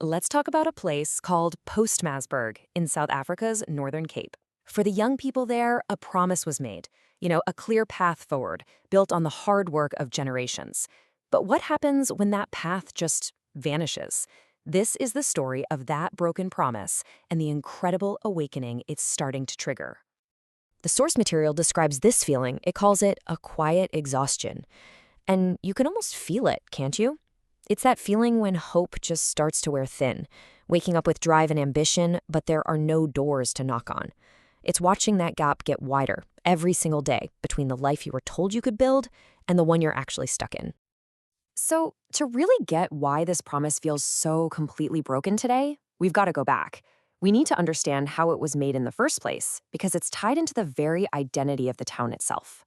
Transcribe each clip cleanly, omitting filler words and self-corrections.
Let's talk about a place called Postmasburg in South Africa's Northern Cape. For the young people there, a promise was made, a clear path forward, built on the hard work of generations. But what happens when that path just vanishes? This is the story of that broken promise and the incredible awakening it's starting to trigger. The source material describes this feeling. It calls it a quiet exhaustion. And you can almost feel it, can't you? It's that feeling when hope just starts to wear thin, waking up with drive and ambition, but there are no doors to knock on. It's watching that gap get wider every single day between the life you were told you could build and the one you're actually stuck in. So, to really get why this promise feels so completely broken today, we've got to go back. We need to understand how it was made in the first place, because it's tied into the very identity of the town itself.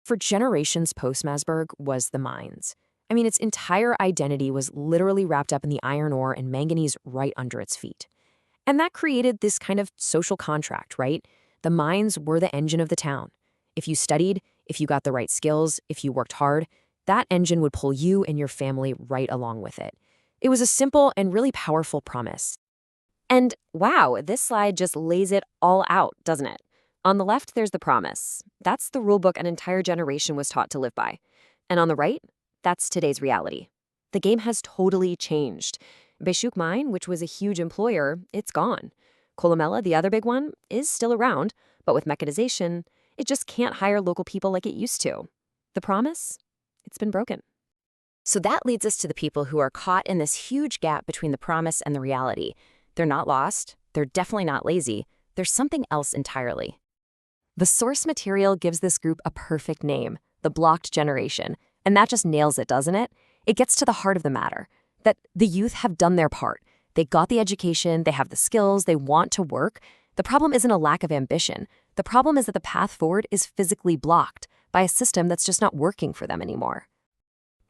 For generations, Postmasburg was the mines. Its entire identity was literally wrapped up in the iron ore and manganese right under its feet. And that created this kind of social contract, right? The mines were the engine of the town. If you studied, if you got the right skills, if you worked hard, that engine would pull you and your family right along with it. It was a simple and really powerful promise. And wow, this slide just lays it all out, doesn't it? On the left, there's the promise. That's the rule book an entire generation was taught to live by. And on the right, that's today's reality. The game has totally changed. Beshuk Mine, which was a huge employer, it's gone. Kolomela, the other big one, is still around, but with mechanization, it just can't hire local people like it used to. The promise? It's been broken. So that leads us to the people who are caught in this huge gap between the promise and the reality. They're not lost. They're definitely not lazy. There's something else entirely. The source material gives this group a perfect name, the blocked generation. And that just nails it, doesn't it? It gets to the heart of the matter, that the youth have done their part. They got the education, they have the skills, they want to work. The problem isn't a lack of ambition. The problem is that the path forward is physically blocked by a system that's just not working for them anymore.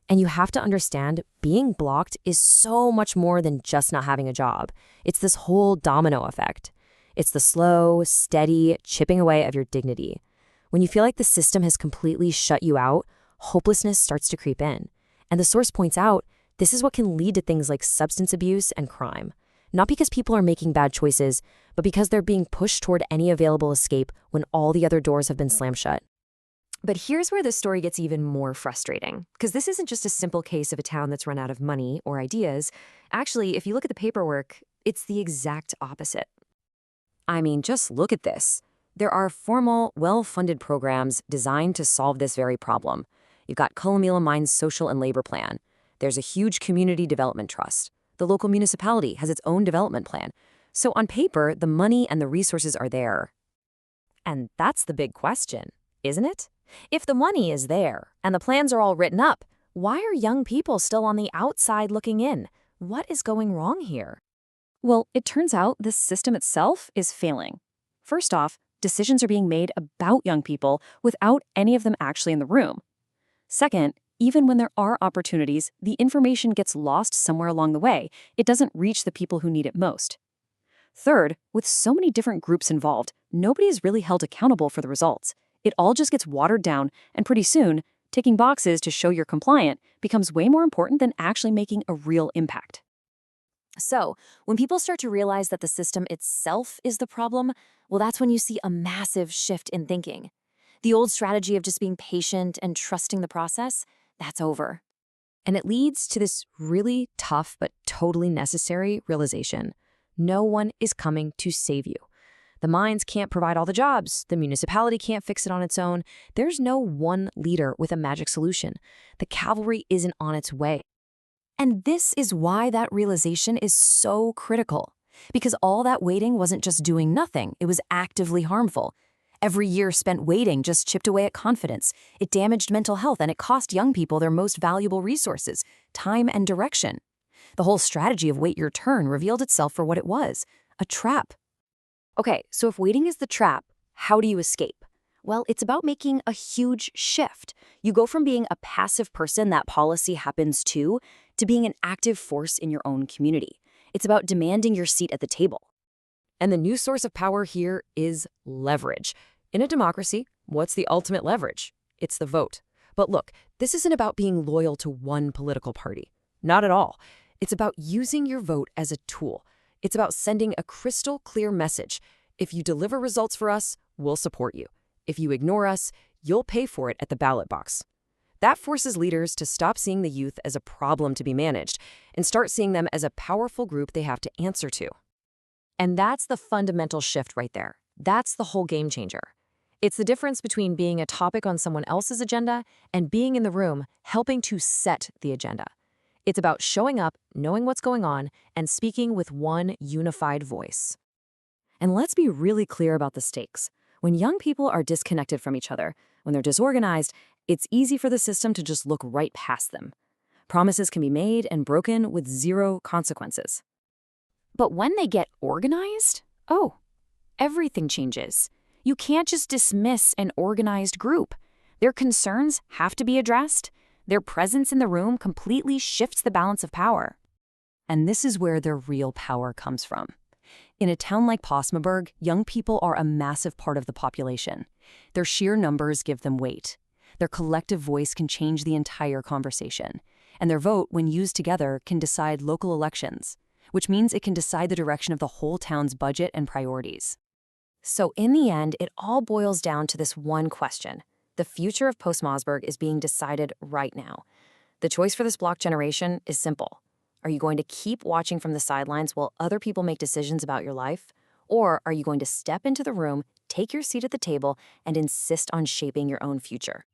And you have to understand, being blocked is so much more than just not having a job. It's this whole domino effect. It's the slow, steady chipping away of your dignity. When you feel like the system has completely shut you out, hopelessness starts to creep in. And the source points out, this is what can lead to things like substance abuse and crime. Not because people are making bad choices, but because they're being pushed toward any available escape when all the other doors have been slammed shut. But here's where this story gets even more frustrating, because this isn't just a simple case of a town that's run out of money or ideas. Actually, if you look at the paperwork, it's the exact opposite. Just look at this. There are formal, well-funded programs designed to solve this very problem. You've got Kolomela Mine's social and labor plan. There's a huge community development trust. The local municipality has its own development plan. So on paper, the money and the resources are there. And that's the big question, isn't it? If the money is there and the plans are all written up, why are young people still on the outside looking in? What is going wrong here? Well, it turns out this system itself is failing. First off, decisions are being made about young people without any of them actually in the room. Second, even when there are opportunities, the information gets lost somewhere along the way. It doesn't reach the people who need it most. Third, with so many different groups involved, nobody is really held accountable for the results. It all just gets watered down, and pretty soon, ticking boxes to show you're compliant becomes way more important than actually making a real impact. So, when people start to realize that the system itself is the problem, well, that's when you see a massive shift in thinking. The old strategy of just being patient and trusting the process, that's over. And it leads to this really tough but totally necessary realization. No one is coming to save you. The mines can't provide all the jobs. The municipality can't fix it on its own. There's no one leader with a magic solution. The cavalry isn't on its way. And this is why that realization is so critical. Because all that waiting wasn't just doing nothing, it was actively harmful. Every year spent waiting just chipped away at confidence. It damaged mental health, and it cost young people their most valuable resources, time and direction. The whole strategy of wait your turn revealed itself for what it was, a trap. Okay, so if waiting is the trap, how do you escape? Well, it's about making a huge shift. You go from being a passive person that policy happens to being an active force in your own community. It's about demanding your seat at the table. And the new source of power here is leverage. In a democracy, what's the ultimate leverage? It's the vote. But look, this isn't about being loyal to one political party. Not at all. It's about using your vote as a tool. It's about sending a crystal clear message. If you deliver results for us, we'll support you. If you ignore us, you'll pay for it at the ballot box. That forces leaders to stop seeing the youth as a problem to be managed and start seeing them as a powerful group they have to answer to. And that's the fundamental shift right there. That's the whole game changer. It's the difference between being a topic on someone else's agenda and being in the room helping to set the agenda. It's about showing up, knowing what's going on, and speaking with one unified voice. And let's be really clear about the stakes. When young people are disconnected from each other, when they're disorganized, it's easy for the system to just look right past them. Promises can be made and broken with zero consequences. But when they get organized, oh, everything changes. You can't just dismiss an organized group. Their concerns have to be addressed. Their presence in the room completely shifts the balance of power. And this is where their real power comes from. In a town like Postmaburg, young people are a massive part of the population. Their sheer numbers give them weight. Their collective voice can change the entire conversation. And their vote, when used together, can decide local elections, which means it can decide the direction of the whole town's budget and priorities. So in the end, it all boils down to this one question. The future of Postmaburg is being decided right now. The choice for this block generation is simple. Are you going to keep watching from the sidelines while other people make decisions about your life? Or are you going to step into the room, take your seat at the table, and insist on shaping your own future?